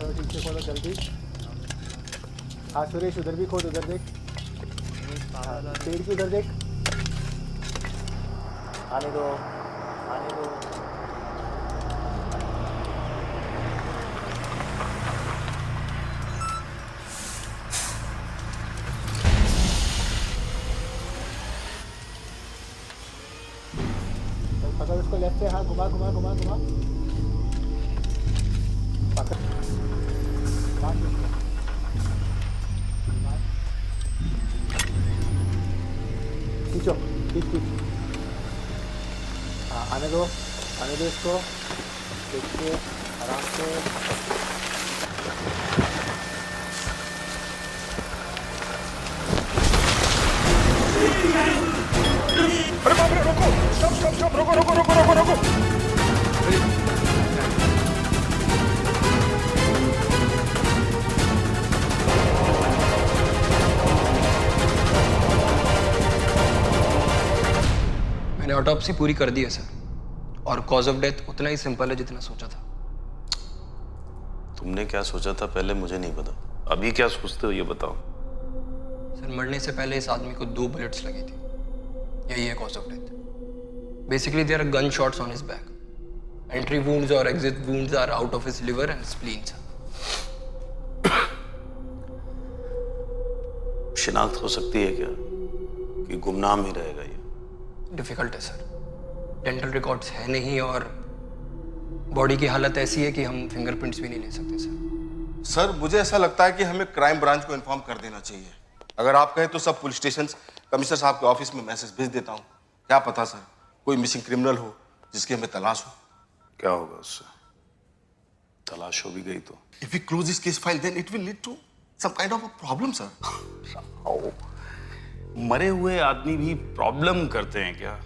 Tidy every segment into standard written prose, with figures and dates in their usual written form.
थोड़ा ठीक से खोलो जल्दी। हाँ सुरेश उधर भी खोल, उधर देख। हाँ पेड़ की उधर देख। आने दो आने दो। चल पकड़ उसको लेफ्ट से, हाँ घुमा घुमा घुमा घुमा। पकड़ मार उसको। मार। खींचो खींच खींच। हाँ आने दो इसको। देखिए आराम से। अरे बाप रे, रोको, स्टॉप स्टॉप स्टॉप, रोको रोको रोको रोको रोको। मैंने ऑटोप्सी पूरी कर दी है सर, और कॉज ऑफ डेथ उतना ही सिंपल है जितना सोचा था। तुमने क्या सोचा था पहले मुझे नहीं पता, अभी क्या सोचते हो ये बताओ। सर मरने से पहले इस आदमी को 2 बुलेट्स लगी थी, यही है cause of death. Basically there are gun shots on his back. Entry wounds और exit wounds are out of his liver and spleen sir. शिनाख्त हो सकती है क्या कि गुमनाम ही रहेगा ये? डिफिकल्ट है सर, डेंटल रिकॉर्ड्स है नहीं और बॉडी की हालत ऐसी है कि हम फिंगरप्रिंट्स भी नहीं ले सकते सर। सर मुझे ऐसा लगता है कि हमें क्राइम ब्रांच को इन्फॉर्म कर देना चाहिए। अगर आप कहें तो सब पुलिस स्टेशन कमिश्नर साहब के ऑफिस में मैसेज भेज देता हूँ। क्या पता सर कोई मिसिंग क्रिमिनल हो जिसकी हमें तलाश हो। क्या होगा उससे? तलाश हो भी गई तो? If we close this case file, then it will lead to some kind of a problem, sir. मरे हुए आदमी भी प्रॉब्लम करते हैं क्या?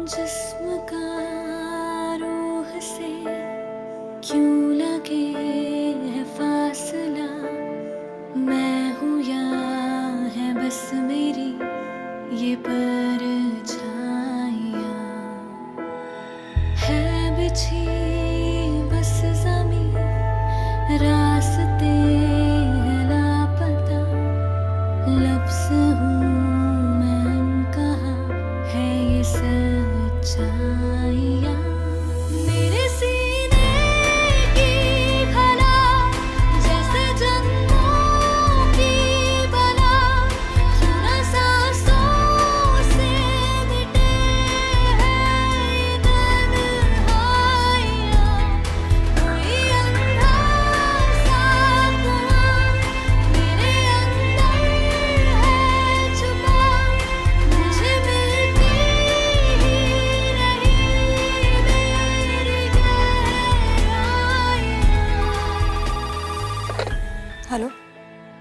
जिस्म का रूह से क्यों लगे है फासला, मैं हूँ या है बस मेरी ये परछाइयाँ, है बिछी बस ज़मीं रास्ते हैं लापता, लफ्ज़ हूँ मैं कहाँ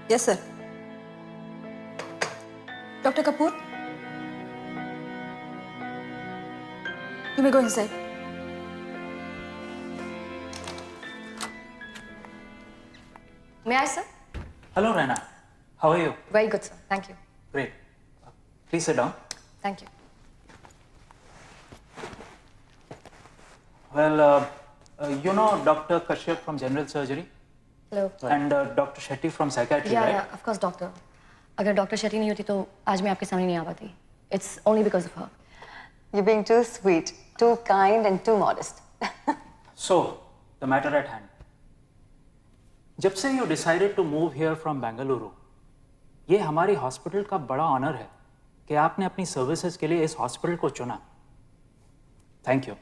Yes, sir. Dr. Kapoor, you may go inside. May I, sir? Hello, Rana. How are you? Very good, sir. Thank you. Great. Please sit down. Thank you. Well, you know Dr. Kashyap from General Surgery Hello. and Dr. Shetty from Psychiatry, Yeah, right? yeah, of course, doctor. अगर doctor Shetty नहीं होती तो आज मैं आपके सामने नहीं आ पाती. It's only because of her. You're being too sweet, too kind, and too modest. So, the matter at hand. जब से you decided to move here from Bengaluru, ये हमारी हॉस्पिटल का बड़ा ऑनर है कि आपने अपनी सर्विसेज के लिए इस हॉस्पिटल को चुना. Thank you.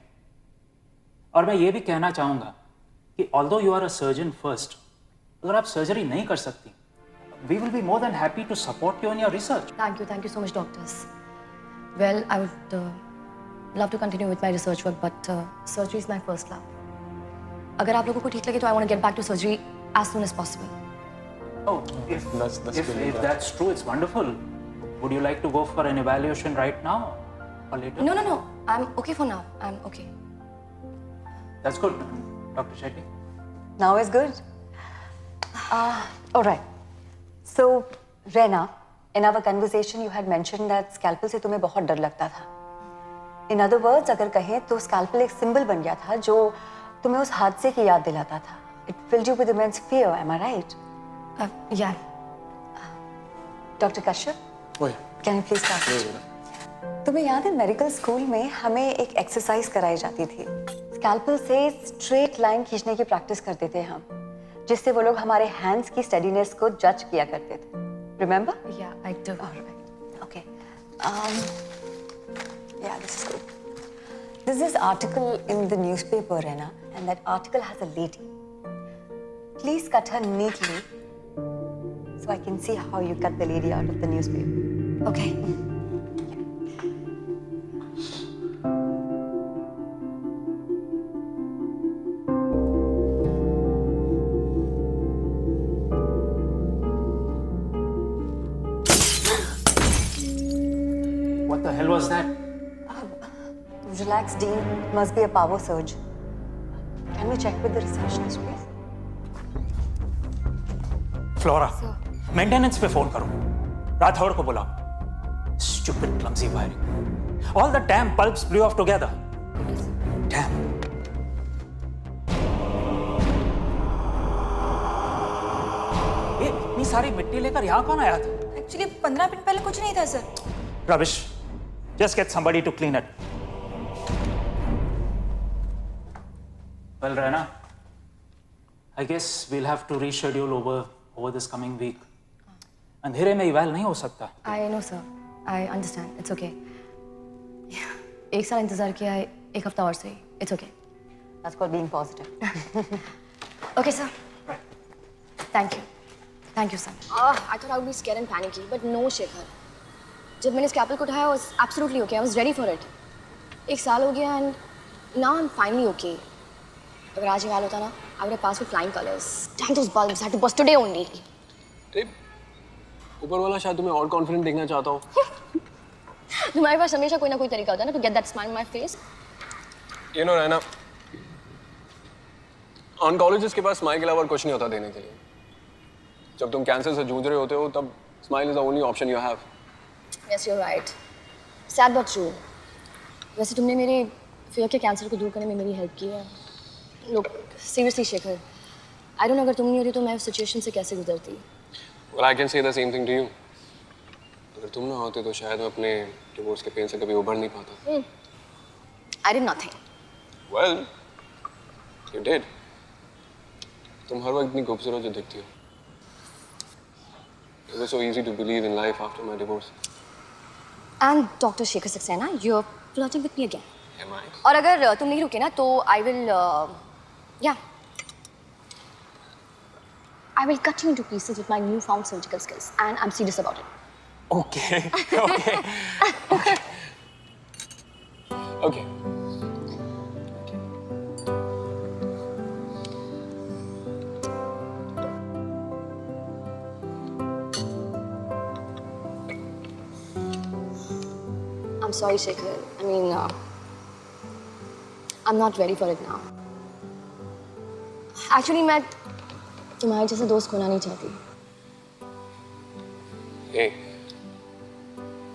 और मैं ये भी कहना चाहूँगा कि although you are a surgeon first, अगर आप सर्जरी नहीं कर सकती, we will be more than happy to support you in your research. Thank you so much, doctors. Well, I would love to continue with my research work, but surgery is my first love. अगर आप लोगों को ठीक लगे तो I want to get back to surgery as soon as possible. Oh, if that's true, it's wonderful. Would you like to go for an evaluation right now or later? No. I'm okay for now. I'm okay. That's good. Dr. Shetty? Now is good. All right. So, Rena, in our conversation, you had mentioned that scalpel से तुम्हें बहुत डर लगता था. In other words, अगर कहें तो scalpel एक symbol बन गया था जो तुम्हें उस हादसे की याद दिलाता था. It filled you with immense fear, am I right? Yeah. Dr. Kashyap? ओए, Can you please start? तुम्हें याद है मेडिकल स्कूल में हमें एक एक्सरसाइज कराई जाती थी. स्कैल्पल से स्ट्रेट लाइन खींचने की प्रैक्टिस करते थे हम, जिससे वो लोग हमारे हैंड्स की स्टेडीनेस को जज किया करते थे. Remember? Yeah, I do. All right. Okay. Yeah, this is good. There's this article in the newspaper, Rena, and that article has a lady. Please cut her neatly so I can see how you cut the lady out of the newspaper. Okay. What the hell was that? Relax, Dean. It must be a power surge. Can we check with the receptionist, please? Flora, maintenance पे phone करो. राठौड़ को बुलाओ. Stupid clumsy wiring. All the damn bulbs blew off together. Damn. ये इतनी सारी मिट्टी लेकर यहाँ कौन आया था? Actually, 15 मिनट पहले कुछ नहीं था, sir. Rubbish. Just get somebody to clean it. Well, Rana, I guess we'll have to reschedule over this coming week. अंधेरे में इवैल नहीं हो सकता. I know, sir. I understand. It's okay. एक साल इंतजार किया है, एक हफ्ता और सही. It's okay. That's called being positive. Okay, sir. Thank you. Thank you, sir. I thought I would be scared and panicky, but no, Shekhar. जब मैंने स्कैल्पल को उठाया, I was absolutely okay. I was ready for it. एक साल हो गया and now I'm finally okay. अगर आज निकाल होता ना, I would have passed with flying colors. Damn those bulbs! I had to bust today only. ऊपर वाला शायद तुम्हें और कॉन्फिडेंट देखना चाहता हूँ. तुम्हारे पास हमेशा कोई ना कोई तरीका होता है ना to get that smile on my face. You know, Rana, oncologist के पास स्माइल के अलावा और कुछ नहीं होता देने के लिए. जब तुम कैंसर से जूझ रहे होते हो तब smile is the only option you have. Yes, you're right. Sad but true. वैसे तुमने मेरे फियर के कैंसर को दूर करने में मेरी हेल्प की है. Look, seriously, Shekhar, I don't know अगर तुम नहीं होती तो मैं उस सिचुएशन से कैसे गुजरती. Well, I can say the same thing to you. अगर तुम ना होते तो शायद मैं अपने डिवोर्स के पेन से कभी उभर नहीं पाता. I did nothing. Well, you did. तुम हर वक्त इतनी खूबसूरत जो दिखती हो. It was so easy to believe in life after my divorce. And Dr. Shekhar Saxena, you're flirting with me again. Am I? और अगर तुम नहीं रुके ना तो I will cut you into pieces with my newfound surgical skills, and I'm serious about it. Okay. Okay. sorry, Shekhar. I mean, I'm not ready for it now. Actually, मैं तुम्हारे जैसा दोस्त खोना नहीं चाहती. Hey,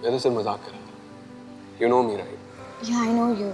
मैं तो सिर्फ मजाक कर रहा था. You know me, right? Yeah, I know you.